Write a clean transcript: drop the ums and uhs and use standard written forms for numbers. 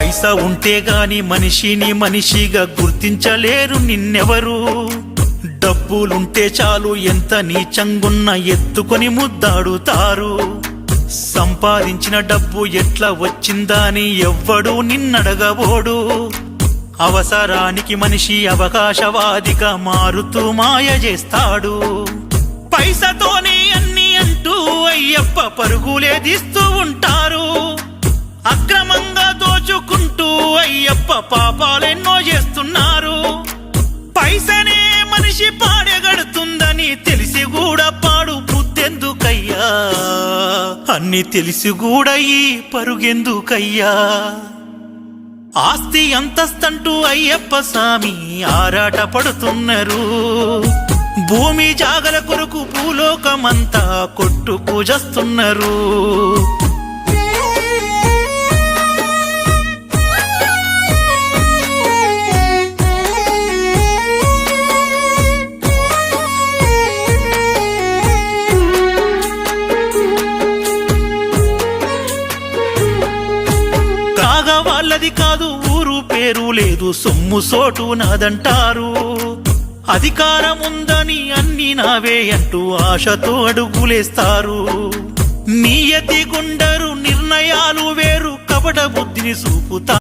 పైసా ఉంటే గాని మనిషిని మనిషిగా గుర్తించలేరు నిన్నెవరు. డబ్బులుంటే చాలు ఎంత నీచంగున్న ఎత్తుకొని ముద్దాడుతారు. సంపాదించిన డబ్బు ఎట్లా వచ్చిందని ఎవ్వడు నిన్నడగబోడు. అవసరానికి మనిషి అవకాశవాదిగా మారుతూ మాయ చేస్తాడు. పైసతోనే అన్ని అంటూ అయ్యప్ప పరుగులే తీస్తూ ఉంటారు. అక్రమంగా దోచుకుంటూ అయ్యప్ప పాపాలెన్నో చేస్తున్నారు. పైసనే మనిషి పాడగడుతుందని తెలిసి కూడా పాడు బుద్ధెందుకయ్యా, అన్ని తెలిసి కూడా ఈ పరుగెందుకయ్యా. ఆస్తి అంతస్తంటూ అయ్యప్ప స్వామి ఆరాట పడుతున్నారు. భూమి జాగల కొరకు భూలోకమంతా కొట్టు పూజస్తున్నారు. వాళ్ళది కాదు ఊరు పేరు లేదు, సొమ్ము సోటు నాదంటారు. అధికారం ఉందని అన్ని నావే అంటూ ఆశతో అడుగులేస్తారు. నియతి గుండరు నిర్ణయాలు వేరు, కపట బుద్ధిని చూపుతా